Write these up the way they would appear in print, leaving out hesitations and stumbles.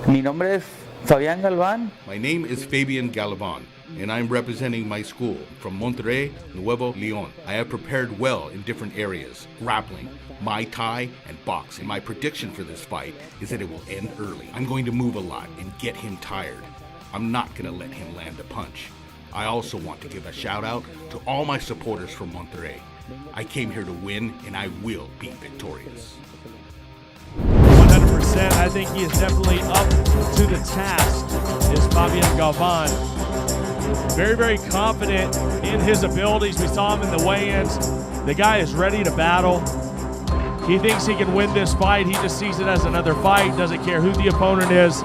Mi nombre es Fabian Galvan. My name is Fabian Galvan, and I'm representing my school from Monterrey, Nuevo León. I have prepared well in different areas, grappling, Muay Thai, and boxing. My prediction for this fight is that it will end early. I'm going to move a lot and get him tired. I'm not going to let him land a punch. I also want to give a shout out to all my supporters from Monterrey. I came here to win, and I will be victorious. 100%. I think he is definitely up to the task, is Fabian Galvan. Very, very confident in his abilities. We saw him in the weigh-ins. The guy is ready to battle. He thinks he can win this fight. He just sees it as another fight, doesn't care who the opponent is.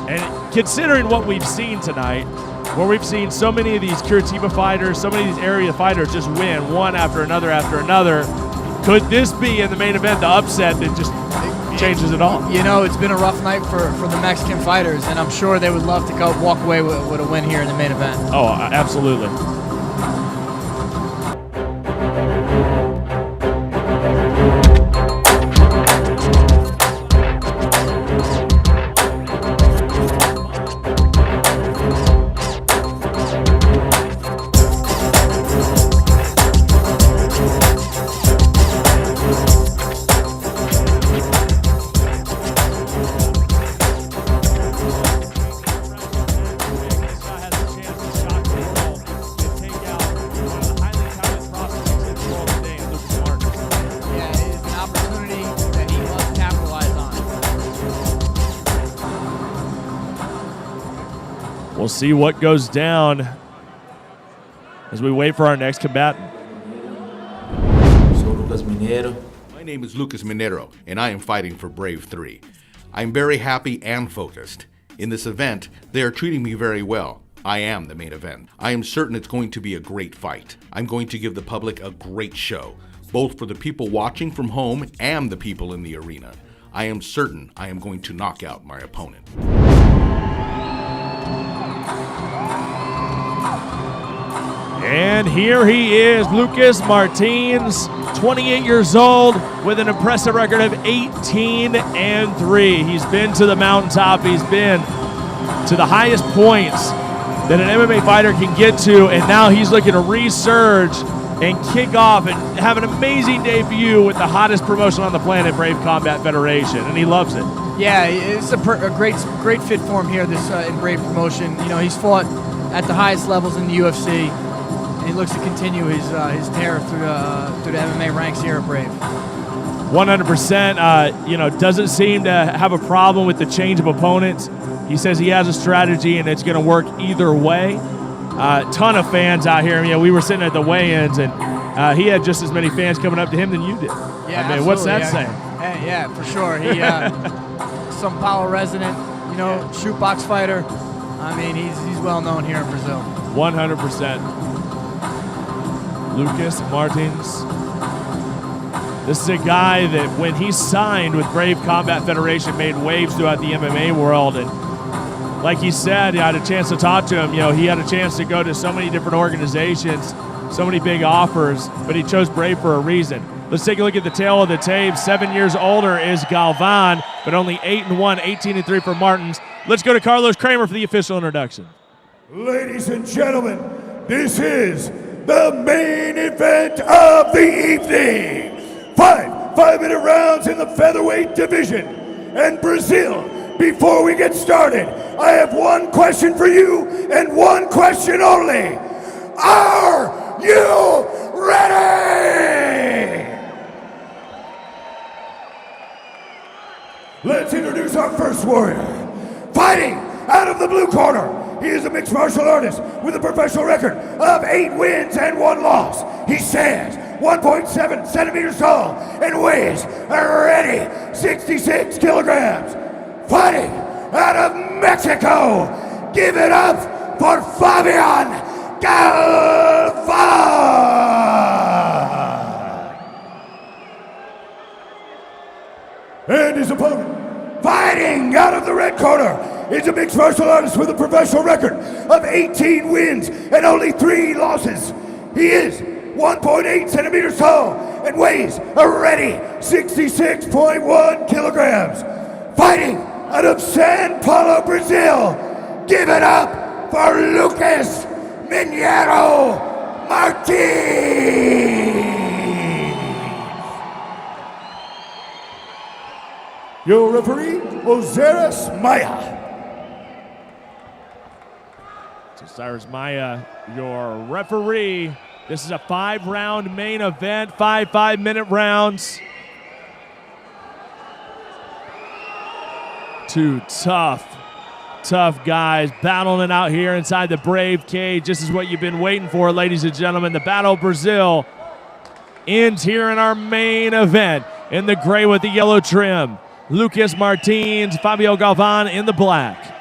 And considering what we've seen tonight, where we've seen so many of these Curitiba fighters, so many of these area fighters just win one after another, could this be in the main event the upset that just changes it all? You know, it's been a rough night for the Mexican fighters, and I'm sure they would love to walk away with a win here in the main event. Oh, absolutely. We'll see what goes down as we wait for our next combatant. Mineiro. My name is Lucas Mineiro, and I am fighting for Brave 3. I'm very happy and focused. In this event, they are treating me very well. I am the main event. I am certain it's going to be a great fight. I'm going to give the public a great show, both for the people watching from home and the people in the arena. I am certain I am going to knock out my opponent. And here he is, Lucas Martins, 28 years old with an impressive record of 18-3. He's been to the mountaintop. He's been to the highest points that an MMA fighter can get to, and now he's looking to resurge and kick off and have an amazing debut with the hottest promotion on the planet, Brave Combat Federation, and he loves it. Yeah, it's a great fit for him here in Brave promotion. You know, he's fought at the highest levels in the UFC. And he looks to continue his tear through the MMA ranks here at Brave. 100%. Doesn't seem to have a problem with the change of opponents. He says he has a strategy and it's going to work either way. Ton of fans out here. We were sitting at the weigh-ins and he had just as many fans coming up to him than you did. Yeah, what's that saying? Yeah, for sure. He São Paulo resident, shoot box fighter. I mean, he's well known here in Brazil. 100%. Lucas Martins. This is a guy that when he signed with Brave Combat Federation made waves throughout the MMA world, and like he said, I had a chance to talk to him. He had a chance to go to so many different organizations, so many big offers, but he chose Brave for a reason. Let's take a look at the tail of the tape. 7 years older is Galvan, but only 8-1, 18-3 for Martins. Let's go to Carlos Kramer for the official introduction. Ladies and gentlemen, this is the main event of the evening. 5-minute rounds in the featherweight division. And Brazil, before we get started, I have one question for you and one question only. Are you ready? Let's introduce our first warrior. Fighting out of the blue corner, he is a mixed martial artist with a professional record of 8 wins and 1 loss. He stands 1.7 centimeters tall and weighs already 66 kilograms. Fighting out of Mexico, give it up for Fabian Galvan. And his opponent, fighting out of the red corner, is a mixed martial artist with a professional record of 18 wins and only 3 losses. He is 1.8 centimeters tall and weighs already 66.1 kilograms. Fighting out of Sao Paulo, Brazil, give it up for Lucas Mineiro Martins. Your referee, Osiris Maya. Osiris Maya, your referee. This is a 5-round main event, 5-minute rounds. Two tough guys battling it out here inside the Brave cage. This is what you've been waiting for, ladies and gentlemen. The Battle of Brazil ends here in our main event. In the gray with the yellow trim, Lucas Martins, Fabio Galvan in the black.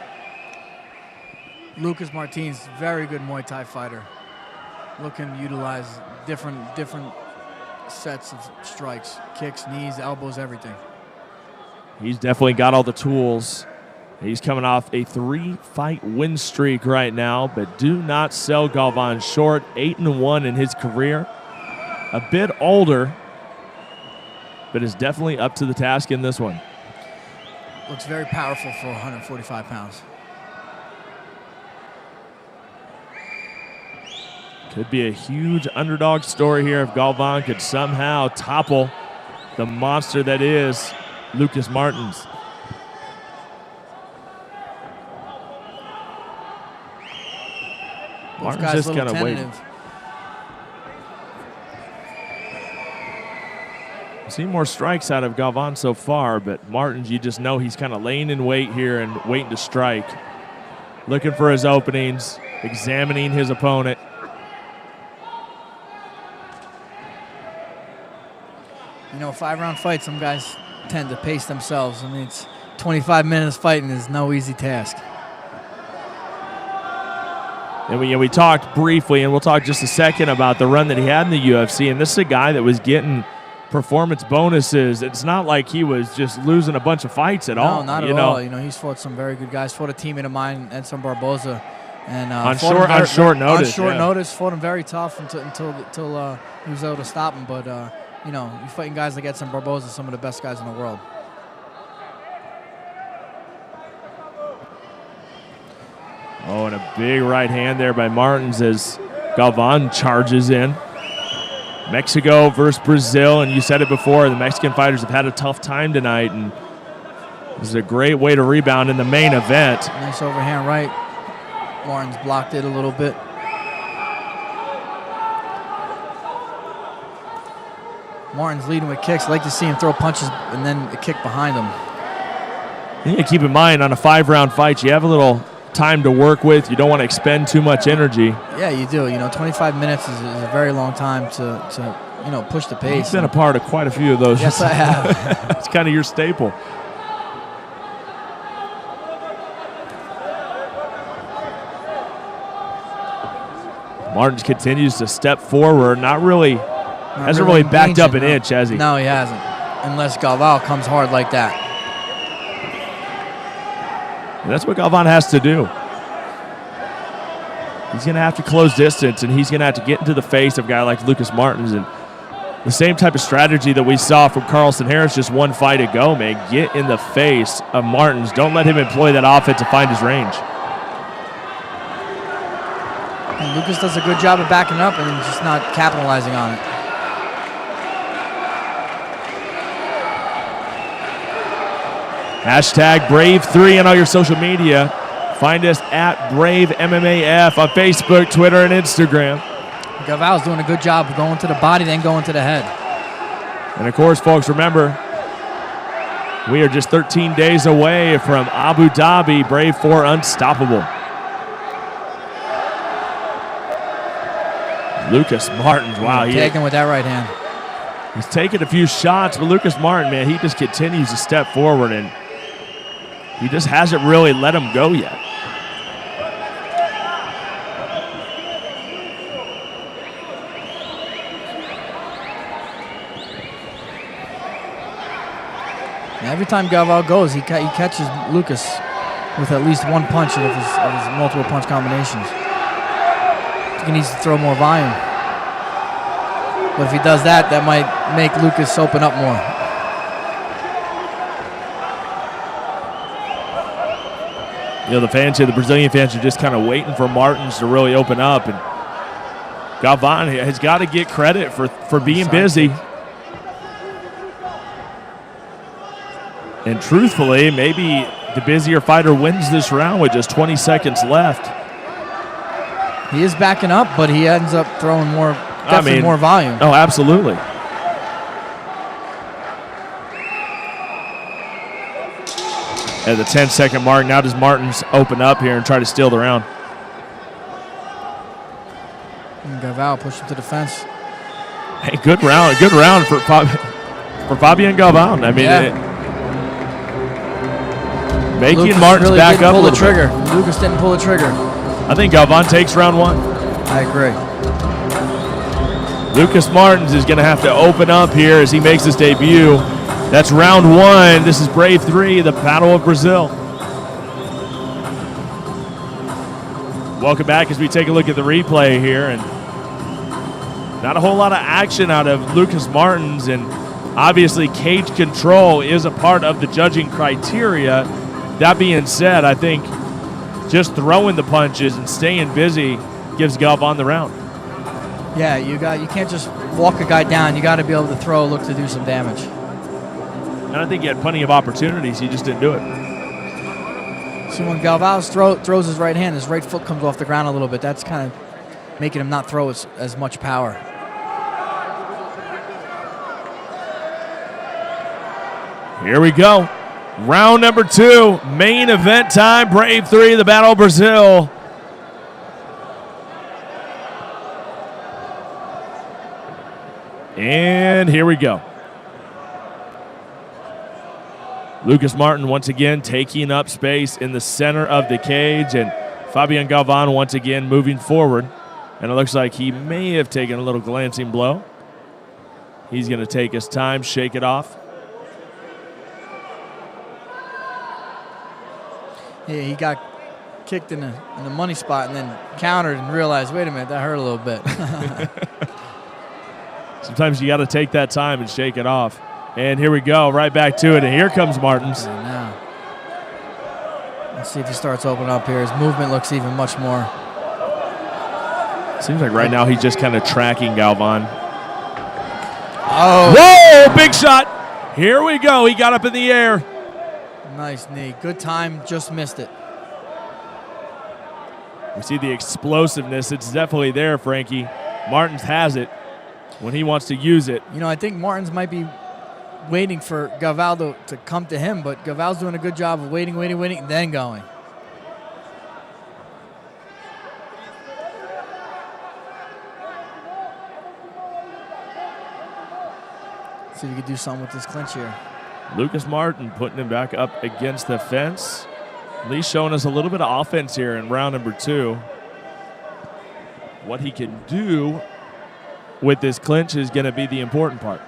Lucas Martins, very good Muay Thai fighter. Looking to utilize different sets of strikes, kicks, knees, elbows, everything. He's definitely got all the tools. He's coming off a 3-fight win streak right now, but do not sell Galvan short. 8-1 in his career. A bit older, but is definitely up to the task in this one. Looks very powerful for 145 pounds. Could be a huge underdog story here if Galvan could somehow topple the monster that is Lucas Martins. Martins just kind of waiting. Seen more strikes out of Galvan so far, but Martins, you just know he's kind of laying in wait here and waiting to strike. Looking for his openings, examining his opponent. You know, 5-round fights, some guys tend to pace themselves. I mean, it's 25 minutes fighting is no easy task. And we talked briefly, and we'll talk just a second about the run that he had in the UFC. And this is a guy that was getting performance bonuses. It's not like he was just losing a bunch of fights at all. No, not at all. You know, he's fought some very good guys. Fought a teammate of mine, Edson Barboza, and on short notice. On short notice, fought him very tough until he was able to stop him. But you know, you're fighting guys like Edson Barboza, some of the best guys in the world. Oh, and a big right hand there by Martins as Galvan charges in. Mexico versus Brazil, and you said it before, the Mexican fighters have had a tough time tonight, and this is a great way to rebound in the main event. Nice overhand right. Martins blocked it a little bit. Martins leading with kicks. I like to see him throw punches and then a kick behind him. You need to keep in mind, on a 5-round fight, you have a little time to work with. You don't want to expend too much energy. Yeah, you do. You know, 25 minutes is a very long time to you know, push the pace. You've been a part of quite a few of those. Yes, I have. It's kind of your staple. Martins continues to step forward. Hasn't really backed up an inch, has he? No, he hasn't. Unless Galvan comes hard like that. And that's what Galvan has to do. He's going to have to close distance, and he's going to have to get into the face of a guy like Lucas Martins. And the same type of strategy that we saw from Carlson Harris just one fight ago, man. Get in the face of Martins. Don't let him employ that offense to find his range. And Lucas does a good job of backing up and just not capitalizing on it. Hashtag Brave3 on all your social media. Find us at BraveMMAF on Facebook, Twitter, and Instagram. Galvan's doing a good job of going to the body, then going to the head. And of course, folks, remember, we are just 13 days away from Abu Dhabi, Brave 4 Unstoppable. Lucas Martins, wow. Taking with that right hand. He's taken a few shots, but Lucas Martin, man, he just continues to step forward, and he just hasn't really let him go yet. And every time Galvan goes, he catches Lucas with at least one punch of his multiple punch combinations. He needs to throw more volume. But if he does that, that might make Lucas open up more. the fans here, the Brazilian fans, are just kind of waiting for Martins to really open up. And Galvan has got to get credit for being busy. And truthfully, maybe the busier fighter wins this round with just 20 seconds left. He is backing up, but he ends up throwing more volume. Oh, absolutely. At the 10-second mark, now does Martins open up here and try to steal the round? And Galvan push him to the fence. Hey, good round for Fabian Galvan. I mean, making Lucas Martins really back didn't up pull a the little trigger. bit. Lucas didn't pull the trigger. I think Galvan takes round one. I agree. Lucas Martins is going to have to open up here as he makes his debut. That's round one. This is Brave 3, the Battle of Brazil. Welcome back as we take a look at the replay here. And not a whole lot of action out of Lucas Martins. And obviously, cage control is a part of the judging criteria. That being said, I think just throwing the punches and staying busy gives Galvan the round. Yeah, you can't just walk a guy down. You got to be able to throw, look to do some damage. And I think he had plenty of opportunities. He just didn't do it. So when Galvan throws his right hand, his right foot comes off the ground a little bit. That's kind of making him not throw as much power. Here we go. Round number 2, main event time. Brave 3, the Battle of Brazil. And here we go. Lucas Martin once again taking up space in the center of the cage, and Fabian Galvan once again moving forward. And it looks like he may have taken a little glancing blow. He's going to take his time, shake it off. Yeah, he got kicked in the money spot and then countered and realized, wait a minute, that hurt a little bit. Sometimes you got to take that time and shake it off. And here we go, right back to it. And here comes Martins. And now, let's see if he starts opening up here. His movement looks even much more. Seems like right now he's just kind of tracking Galvan. Oh. Whoa, big shot. Here we go. He got up in the air. Nice knee. Good time, just missed it. We see the explosiveness. It's definitely there, Frankie. Martins has it when he wants to use it. You know, I think Martins might be waiting for Galvan to come to him, but Galvan's doing a good job of waiting, and then going. See if you could do something with this clinch here. Lucas Martin putting him back up against the fence. At least showing us a little bit of offense here in round number 2. What he can do with this clinch is going to be the important part.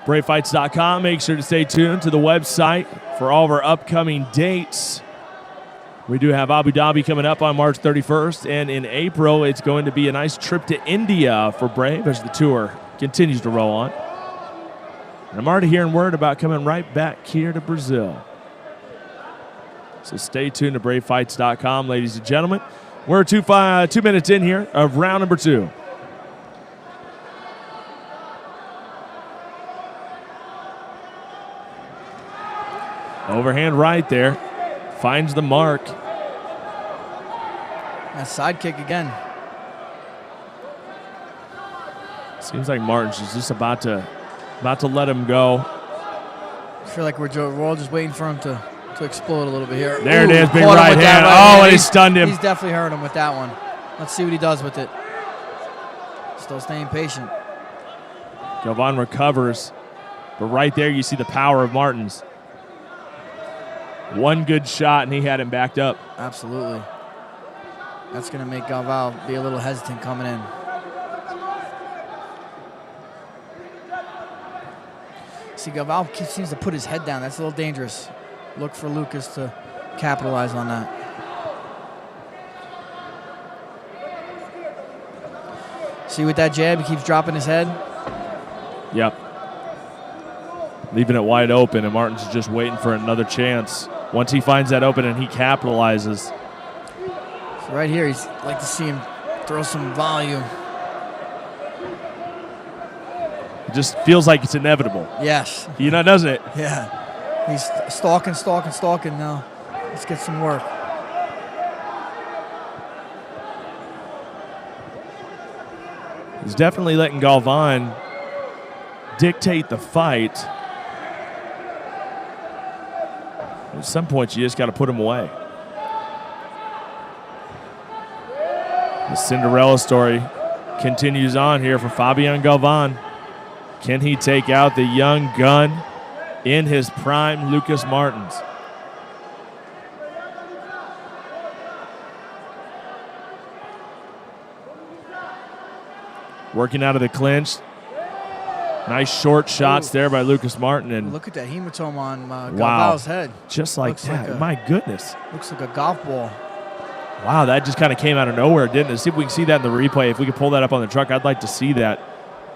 BraveFights.com. Make sure to stay tuned to the website for all of our upcoming dates. We do have Abu Dhabi coming up on March 31st, and in April, it's going to be a nice trip to India for Brave as the tour continues to roll on. And I'm already hearing word about coming right back here to Brazil. So stay tuned to BraveFights.com, ladies and gentlemen. We're 2 minutes in here of round number 2. Overhand right there. Finds the mark. That side kick again. Seems like Martin's is just about to let him go. I feel like we're all just waiting for him to explode a little bit here. There it is, big caught him right with that hand. right And he stunned him. He's definitely hurt him with that one. Let's see what he does with it. Still staying patient. Galvan recovers. But right there you see the power of Martins. One good shot and he had him backed up. Absolutely. That's going to make Galvan be a little hesitant coming in. See, Galvan seems to put his head down. That's a little dangerous. Look for Lucas to capitalize on that. See with that jab, he keeps dropping his head. Yep. leaving it wide open, and Martins is just waiting for another chance. Once he finds that open and he capitalizes. So right here, he's like to see him throw some volume. It just feels like it's inevitable. Yes. You know, doesn't it? Yeah. He's stalking now. Let's get some work. He's definitely letting Galvan dictate the fight. At some point, you just got to put him away. The Cinderella story continues on here for Fabian Galvan. Can he take out the young gun in his prime, Lucas Martins? Working out of the clinch. Nice short shots there by Lucas Martin. And look at that hematoma on wow, Galvan's head. Just like that. My goodness. Looks like a golf ball. Wow, that just kind of came out of nowhere, didn't it? See if we can see that in the replay. If we could pull that up on the truck, I'd like to see that,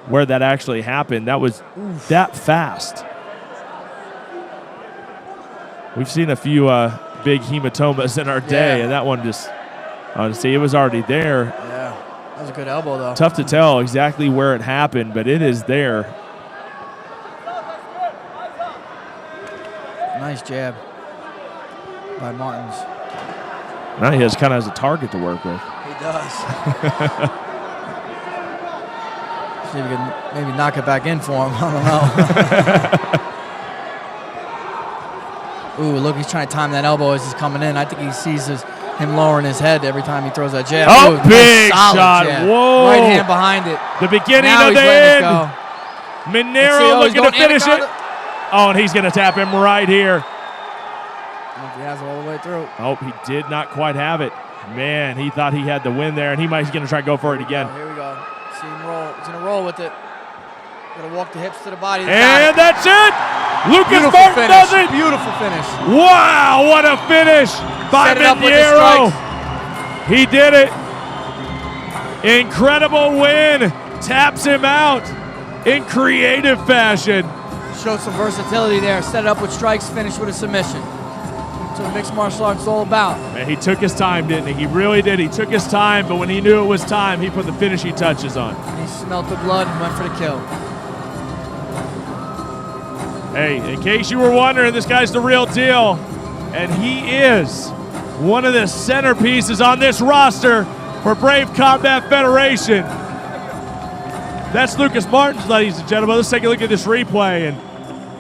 where that actually happened. That was that fast. We've seen a few big hematomas in our day, and that one just, honestly, it was already there. Yeah, that was a good elbow, though. Tough to tell exactly where it happened, but it is there. Nice jab by Martins. Now he kind of has a target to work with. He does. See if we can maybe knock it back in for him. I don't know. Ooh, look, he's trying to time that elbow as he's coming in. I think he sees him lowering his head every time he throws that jab. Oh, ooh, big nice shot. Jab. Whoa. Right hand behind it. The beginning now of the end. Mineiro Let's see, looking to finish it. Oh, and he's going to tap him right here. He has it all the way through. Oh, he did not quite have it. Man, he thought he had the win there, and he's going to try to go for it again. Oh, here we go. See him roll. He's going to roll with it. Going to walk the hips to the body. And that's it. Lucas Beautiful Martin finish. does it. Beautiful finish. Wow, what a finish by Mineiro. He did it. Incredible win. Taps him out in creative fashion. Showed some versatility there. Set it up with strikes, finished with a submission. That's what mixed martial arts is all about. Man, he took his time, didn't he? He really did. He took his time, but when he knew it was time, he put the finishing touches on. He smelt the blood and went for the kill. Hey, in case you were wondering, this guy's the real deal. And he is one of the centerpieces on this roster for Brave Combat Federation. That's Lucas Martins, ladies and gentlemen. Let's take a look at this replay. And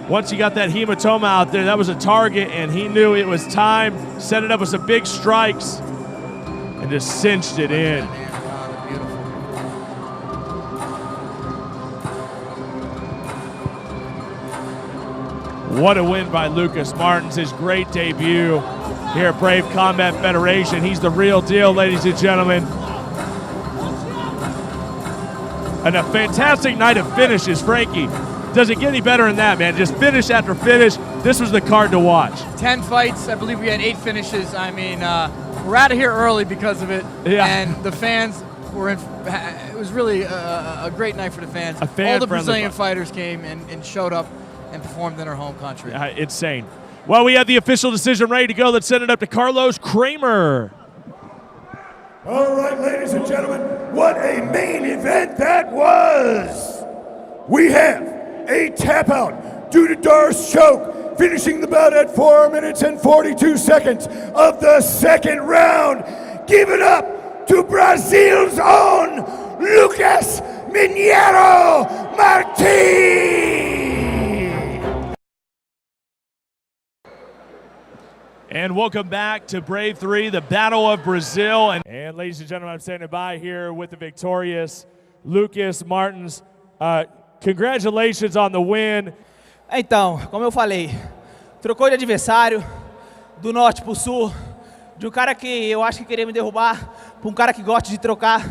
once he got that hematoma out there, that was a target, and he knew it was time. Set it up with some big strikes and just cinched it in. What a win by Lucas Martins, his great debut here at Brave Combat Federation. He's the real deal, ladies and gentlemen. And a fantastic night of finishes, Frankie. Does it get any better than that, man? Just finish after finish. This was the card to watch. 10 fights. I believe we had 8 finishes. I mean, we're out of here early because of it. Yeah. And the fans were in. It was really a great night for the fans. All the Brazilian fighters came and showed up and performed in our home country. Insane. Well, we have the official decision ready to go. Let's send it up to Carlos Kramer. All right, ladies and gentlemen, what a main event that was! We have a tap out due to Darce choke, finishing the bout at 4 minutes and 42 seconds of the second round. Give it up to Brazil's own Lucas Mineiro Martins! And welcome back to Brave 3, the Battle of Brazil. And ladies and gentlemen, I'm standing by here with the victorious Lucas Martins. Congratulations on the win. Então, como eu falei, trocou de adversário, do norte para o sul, de um cara que eu acho que queria me derrubar, para um cara que gosta de trocar.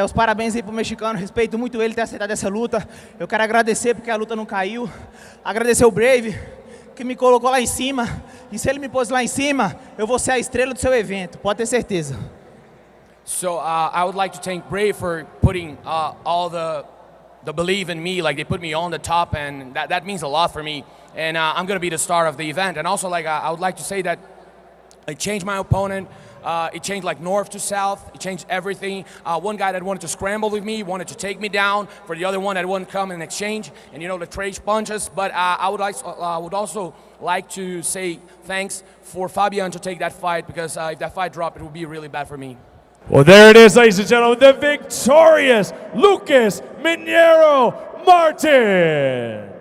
Os parabéns aí pro mexicano, respeito muito ele ter aceitado essa luta. Eu quero agradecer porque a luta não caiu, agradecer o Brave, que me colocou lá em cima, e se ele me pôs lá em cima, eu vou ser a estrela do seu evento, pode ter certeza. So I would like to thank Brave for putting all the the belief in me, like they put me on the top, and that means a lot for me. And I'm gonna be the star of the event. And also, like I would like to say that it changed my opponent. It changed like north to south. It changed everything. One guy that wanted to scramble with me, wanted to take me down. For the other one that wouldn't come in exchange, and you know, the trade punches. But I would also like to say thanks for Fabian to take that fight, because if that fight dropped, it would be really bad for me. Well, there it is, ladies and gentlemen, the victorious Lucas Mineiro Martin.